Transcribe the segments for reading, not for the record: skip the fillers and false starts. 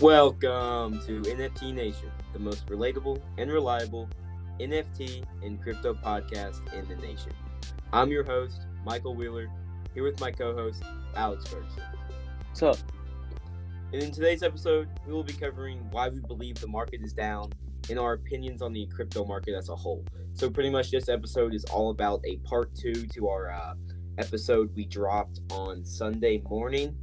Welcome to NFT Nation, the most relatable and reliable NFT and crypto podcast in the nation. I'm your host, Michael Wheeler, here with my co-host, Alex Ferguson. What's up? And in today's episode, we will be covering why we believe the market is down and our opinions on the crypto market as a whole. So pretty much this episode is all about a part 2 to our episode we dropped on Sunday morning.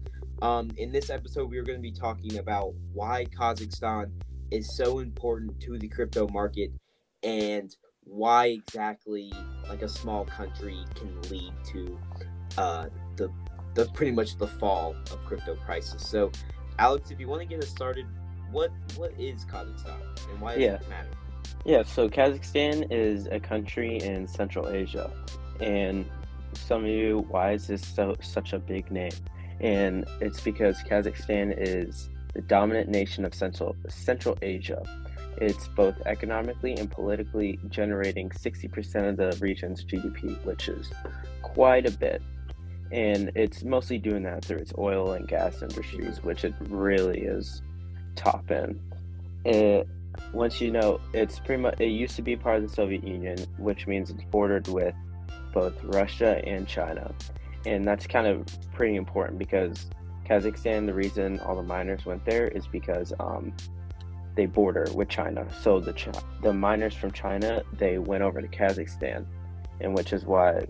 In this episode, we are going to be talking about why Kazakhstan is so important to the crypto market and why exactly like a small country can lead to the pretty much the fall of crypto prices. So, Alex, if you want to get us started, what is Kazakhstan and why does it matter? Yeah, so Kazakhstan is a country in Central Asia, and some of you, why is this such a big name? And it's because Kazakhstan is the dominant nation of Central Asia. It's both economically and politically generating 60% of the region's GDP, which is quite a bit. And it's mostly doing that through its oil and gas industries, which it really is top end. Once you know, it's pretty much, it used to be part of the Soviet Union, which means it's bordered with both Russia and China. And that's kind of pretty important because Kazakhstan, the reason all the miners went there is because they border with China. So the miners from China, they went over to Kazakhstan, and which is why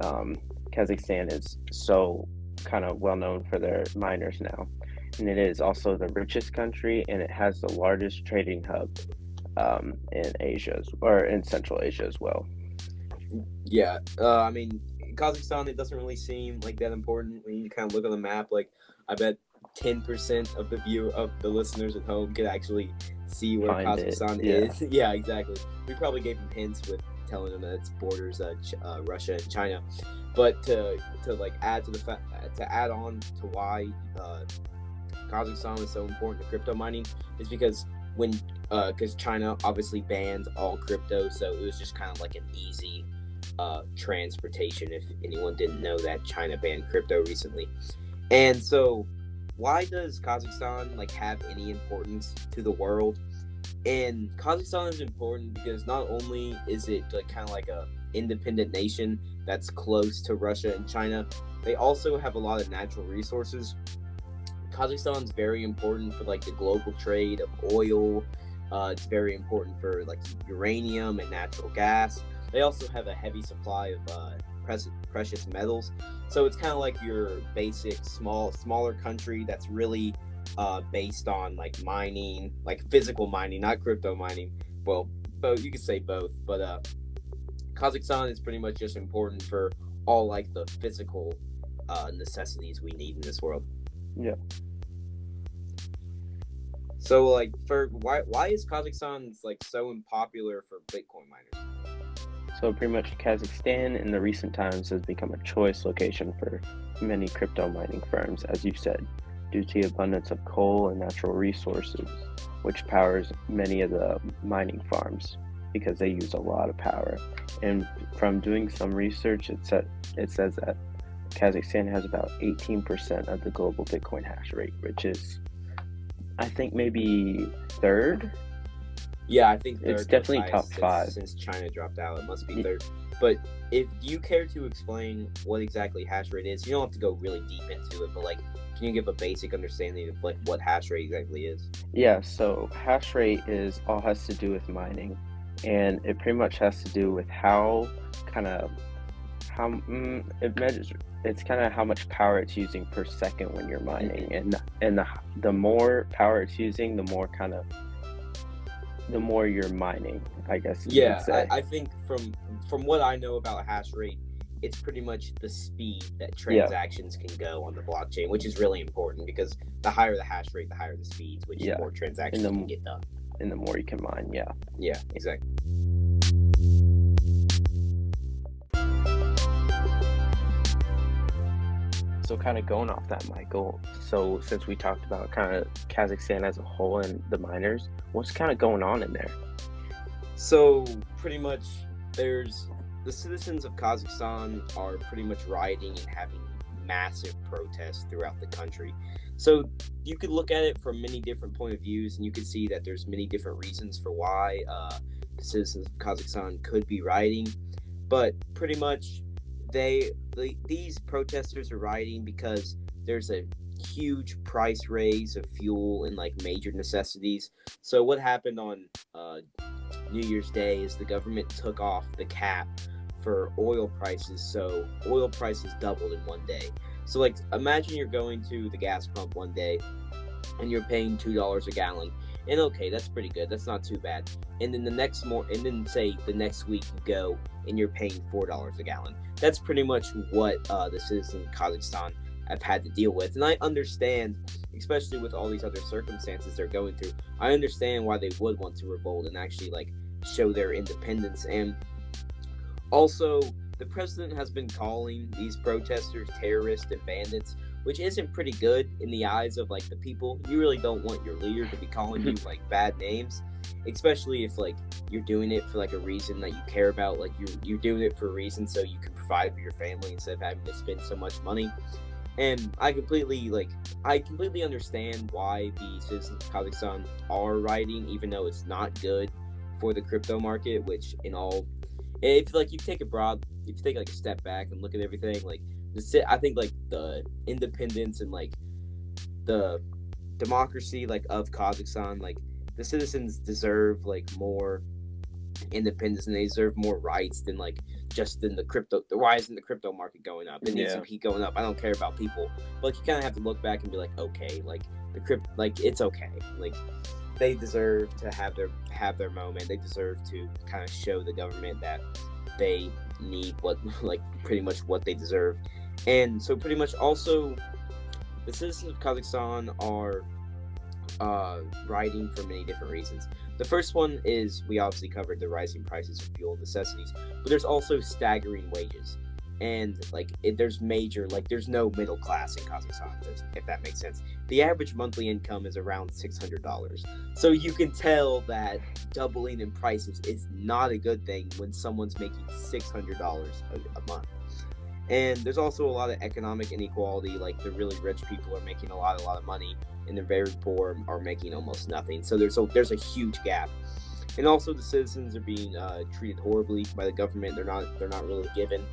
Kazakhstan is so kind of well known for their miners now. And it is also the richest country, and it has the largest trading hub in Asia, or in Central Asia as well. Yeah, I mean, Kazakhstan, it doesn't really seem like that important when you kind of look on the map. Like, I bet 10% of the listeners at home could actually see where Kazakhstan is. Yeah, exactly. We probably gave them hints with telling them that it's borders Russia and China. But to like add to to add on to why Kazakhstan is so important to crypto mining is because because China obviously banned all crypto, so it was just kind of like an easy transportation, if anyone didn't know that China banned crypto recently. And so why does Kazakhstan like have any importance to the world? And Kazakhstan is important because not only is it like kind of like a independent nation that's close to Russia and China, they also have a lot of natural resources. Kazakhstan is very important for like the global trade of oil. It's very important for like uranium and natural gas. They also have a heavy supply of precious metals. So it's kind of like your basic smaller country that's really based on like mining, like physical mining, not crypto mining. Well, both, you could say both. But Kazakhstan is pretty much just important for all like the physical necessities we need in this world. Yeah. So like why is Kazakhstan like so unpopular for Bitcoin miners? So pretty much Kazakhstan in the recent times has become a choice location for many crypto mining firms, as you said, due to the abundance of coal and natural resources, which powers many of the mining farms because they use a lot of power. And from doing some research, it says that Kazakhstan has about 18% of the global Bitcoin hash rate, which is, I think, maybe third. Yeah, I think it's definitely top 5 since China dropped out. It must be third. But if you care to explain what exactly hash rate is, you don't have to go really deep into it. But like, can you give a basic understanding of like what hash rate exactly is? Yeah. So hash rate has to do with mining, and it pretty much has to do with it measures. It's kind of how much power it's using per second when you're mining, and the more power it's using, the more you're mining, I guess. I think from what I know about hash rate, it's pretty much the speed that transactions can go on the blockchain, which is really important because the higher the hash rate, the higher the speeds, which the more transactions can get done. And the more you can mine, Yeah, exactly. So kind of going off that, Michael, so since we talked about kind of Kazakhstan as a whole and the miners, what's kind of going on in there? So pretty much there's the citizens of Kazakhstan are pretty much rioting and having massive protests throughout the country. So you could look at it from many different point of views, and you could see that there's many different reasons for why the citizens of Kazakhstan could be rioting. But pretty much, these protesters are rioting because there's a huge price raise of fuel and like major necessities. So what happened on New Year's Day is the government took off the cap for oil prices, so oil prices doubled in one day. So like imagine you're going to the gas pump one day and you're paying $2 a gallon, and okay, that's pretty good, that's not too bad. And then say the next week you go and you're paying $4 a gallon. That's pretty much what the citizens of Kazakhstan have had to deal with. And I understand, especially with all these other circumstances they're going through, I understand why they would want to revolt and actually like show their independence. And also, the president has been calling these protesters terrorists and bandits, which isn't pretty good in the eyes of like the people. You really don't want your leader to be calling you like bad names, especially if like you're doing it for like a reason that you care about. Like you're doing it for a reason so you can provide for your family instead of having to spend so much money. And I completely understand why the citizens of Kazakhstan are rioting, even though it's not good for the crypto market. Which if like you take like a step back and look at everything, like I think like the independence and like the democracy like of Kazakhstan, like the citizens deserve like more independence and they deserve more rights than like just in the rise in the crypto market going up. It needs to keep going up. I don't care about people, but like, you kind of have to look back and be like, okay, like it's okay. Like they deserve to have their moment. They deserve to kind of show the government that they need pretty much what they deserve. And so pretty much also the citizens of Kazakhstan are rioting for many different reasons. The first one is, we obviously covered the rising prices of fuel and necessities, but there's also staggering wages. And there's no middle class in Kazakhstan, if that makes sense. The average monthly income is around $600. So you can tell that doubling in prices is not a good thing when someone's making $600 a month. And there's also a lot of economic inequality. Like the really rich people are making a lot of money, and the very poor are making almost nothing. So there's a huge gap. And also the citizens are being treated horribly by the government. They're not really given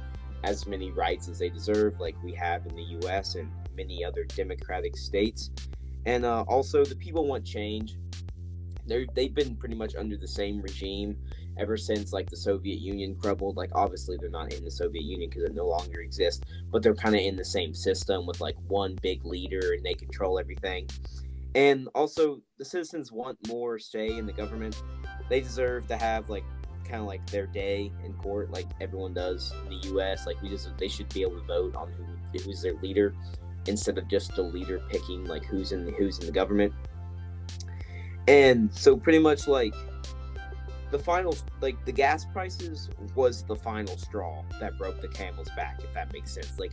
as many rights as they deserve, like we have in the U.S. and many other democratic states. And also the people want change. They've been pretty much under the same regime ever since like the Soviet Union crumbled. Like obviously they're not in the Soviet Union because it no longer exists, but they're kind of in the same system with like one big leader and they control everything. And also the citizens want more say in the government. They deserve to have like kind of like their day in court, like everyone does in the U.S. Like they should be able to vote on who's their leader instead of just the leader picking like who's in the government. And so pretty much like the gas prices was the final straw that broke the camel's back, if that makes sense. Like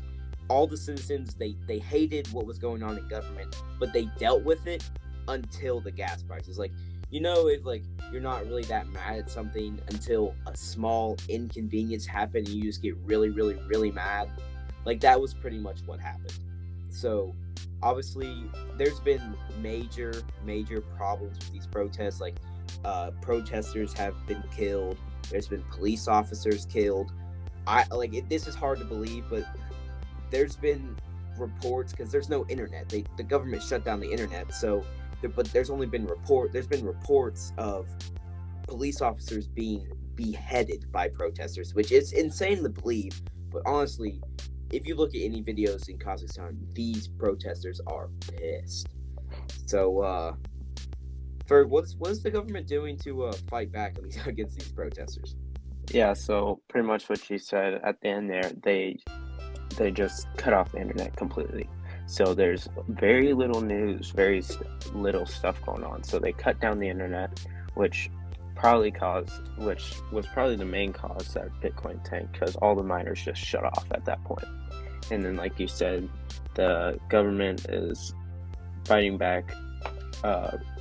all the citizens, they hated what was going on in government, but they dealt with it until the gas prices. Like, if like you're not really that mad at something until a small inconvenience happened and you just get really, really, really mad. Like that was pretty much what happened. So obviously there's been major problems with these protests. Like protesters have been killed. There's been police officers killed. This is hard to believe, but there's been reports, because there's no internet. The government shut down the internet, but there's been reports of police officers being beheaded by protesters, which is insane to believe. But honestly, if you look at any videos in Kazakhstan, these protesters are pissed. So Ferg, what is the government doing to fight back against these protesters? Yeah, so pretty much what you said at the end there, they just cut off the internet completely. So there's very little news, very little stuff going on. So they cut down the internet, which was probably the main cause that Bitcoin tanked, because all the miners just shut off at that point. And then, like you said, the government is fighting back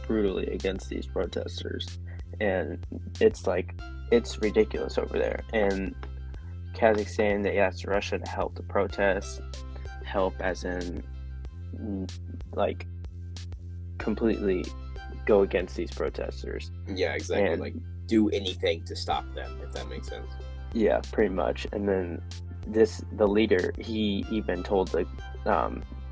brutally against these protesters, and it's ridiculous over there. And Kazakhstan, they asked Russia to help the protests, help as in like completely go against these protesters. Yeah, exactly. And like do anything to stop them, if that makes sense. yeah, pretty much. And then the leader, he even told the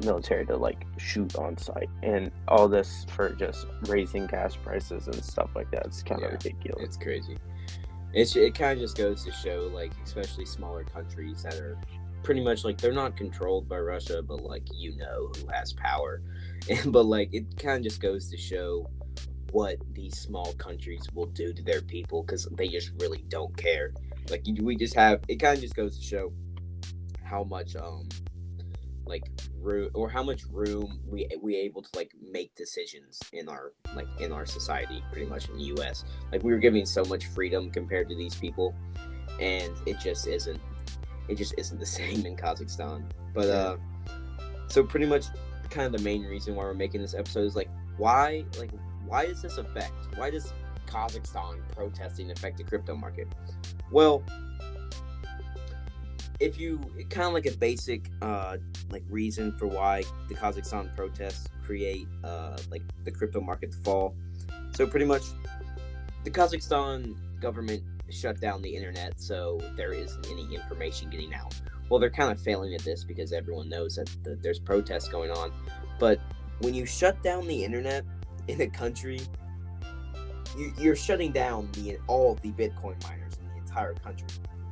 military to like shoot on sight, and all this for just raising gas prices and stuff like that. It's kind of ridiculous. It's crazy. It kind of just goes to show, like, especially smaller countries that are pretty much like they're not controlled by Russia, but like who has power, but like it kind of just goes to show what these small countries will do to their people because they just really don't care. Like we just have it kind of just goes to show how much like room or how much room we able to like make decisions in our society pretty much in the US. Like we were giving so much freedom compared to these people, and it just isn't the same in Kazakhstan. But so pretty much kind of the main reason why we're making this episode is like why does this affect? Why does Kazakhstan protesting affect the crypto market? Well, if you kind of like a basic like reason for why the Kazakhstan protests create like the crypto market to fall. So pretty much the Kazakhstan government shut down the internet, so there isn't any information getting out. Well, they're kind of failing at this because everyone knows that there's protests going on. But when you shut down the internet in a country, you're shutting down all the Bitcoin miners in the entire country.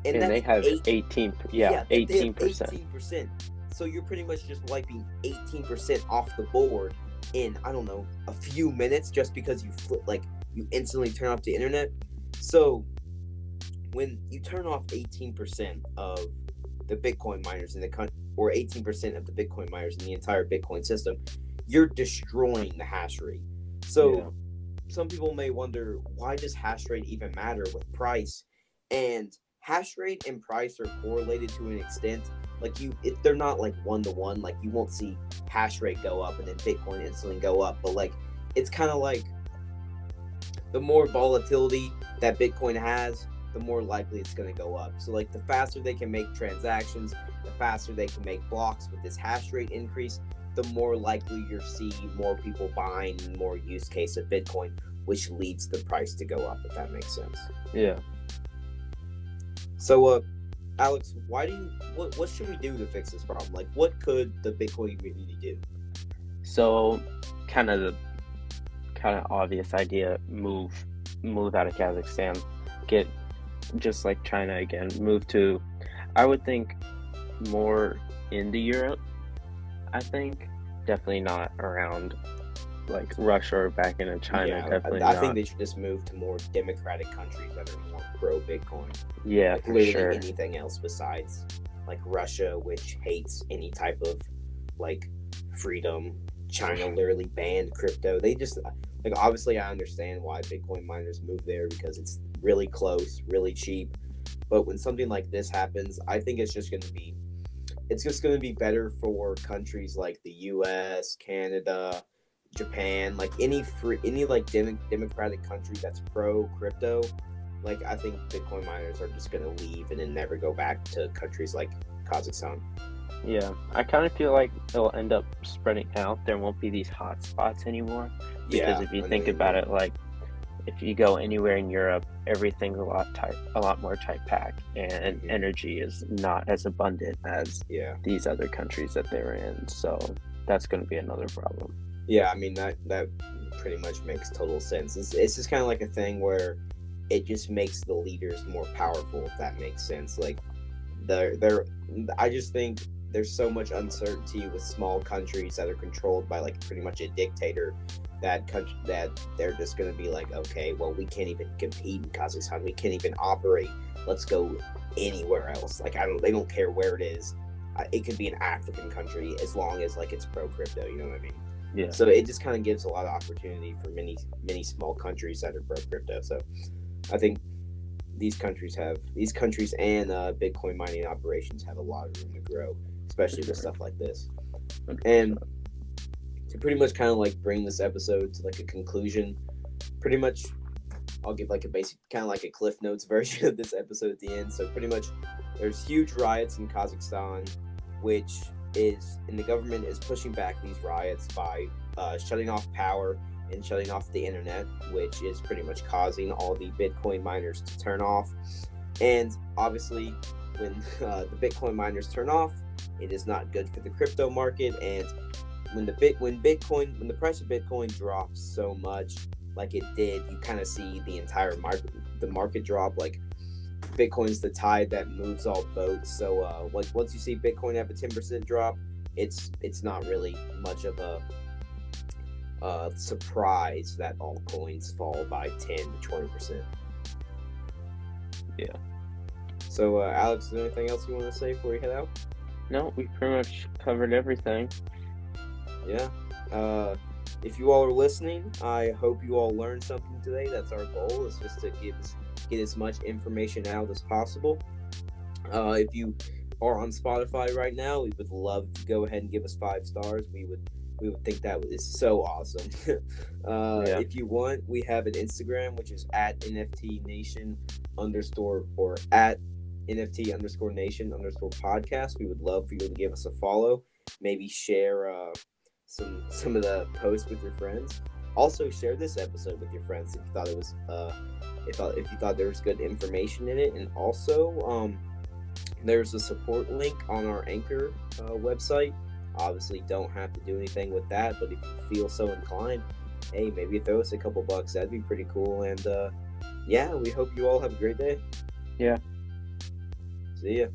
And they have 18%. 18%. So you're pretty much just wiping 18% off the board in, I don't know, a few minutes just because you instantly turn off the internet. So when you turn off 18% of the Bitcoin miners in the country, or 18% of the Bitcoin miners in the entire Bitcoin system, you're destroying the hash rate. So some people may wonder, why does hash rate even matter with price? And hash rate and price are correlated to an extent. Like they're not like one-to-one. Like you won't see hash rate go up and then Bitcoin instantly go up. But like it's kind of like the more volatility that Bitcoin has, the more likely it's going to go up. So like the faster they can make transactions, the faster they can make blocks with this hash rate increase, the more likely you'll see more people buying and more use case of Bitcoin, which leads the price to go up, if that makes sense. Yeah. So, Alex, what should we do to fix this problem? Like, what could the Bitcoin community do? So, kind of obvious idea, move out of Kazakhstan, get just like China again, move to, I would think, more into Europe. I think definitely not around like Russia or back into China. Yeah, definitely I not. think they should just move to more democratic countries that are more pro Bitcoin. Yeah, like, for literally sure. Anything else besides like Russia, which hates any type of like freedom. China literally banned crypto. They just like, obviously I understand why Bitcoin miners move there because it's really close, really cheap. But when something like this happens, I think it's just going to be better for countries like the US, Canada, Japan, like any like democratic country that's pro crypto. Like I think Bitcoin miners are just gonna leave and then never go back to countries like Kazakhstan. Yeah, I kind of feel like it'll end up spreading out. There won't be these hot spots anymore. Because if you think about it, like if you go anywhere in Europe, everything's a lot more tight packed, and energy is not as abundant as these other countries that they're in. So that's going to be another problem. Yeah, I mean that pretty much makes total sense. It's just kind of like a thing where it just makes the leaders more powerful, if that makes sense. Like I just think there's so much uncertainty with small countries that are controlled by like pretty much a dictator that they're just going to be like, okay, well, we can't even compete in Kazakhstan. We can't even operate. Let's go anywhere else. Like, they don't care where it is. It could be an African country as long as like it's pro crypto. You know what I mean? Yeah. So it just kind of gives a lot of opportunity for many small countries that are pro crypto. So I think these countries and Bitcoin mining operations have a lot of room to grow, especially with stuff like this. And to pretty much kind of like bring this episode to like a conclusion, pretty much I'll give like a basic kind of like a Cliff Notes version of this episode at the end. So pretty much there's huge riots in Kazakhstan, which the government is pushing back these riots by shutting off power and shutting off the internet, which is pretty much causing all the Bitcoin miners to turn off. And obviously, when the Bitcoin miners turn off, it is not good for the crypto market. And when the price of Bitcoin drops so much, like it did, you kind of see the entire market drop. Like Bitcoin's the tide that moves all boats. So like once you see Bitcoin have a 10% drop, it's not really much of a surprise that altcoins fall by 10 to 20%. Yeah. So Alex, is there anything else you want to say before we head out? No, we pretty much covered everything. Yeah. If you all are listening, I hope you all learned something today. That's our goal, is just to get as much information out as possible. If you are on Spotify right now, we would love to go ahead and give us 5 stars. We would think that is so awesome. If you want, we have an Instagram, which is at NFT NATION _ or at NFT _ NATION _ podcast. We would love for you to give us a follow. Maybe share some of the posts with your friends. Also, share this episode with your friends if you thought it was if you thought there was good information in it. And also, there's a support link on our Anchor website. Obviously, don't have to do anything with that, but if you feel so inclined, hey, maybe throw us a couple bucks. That'd be pretty cool. And yeah, we hope you all have a great day. Yeah. See ya.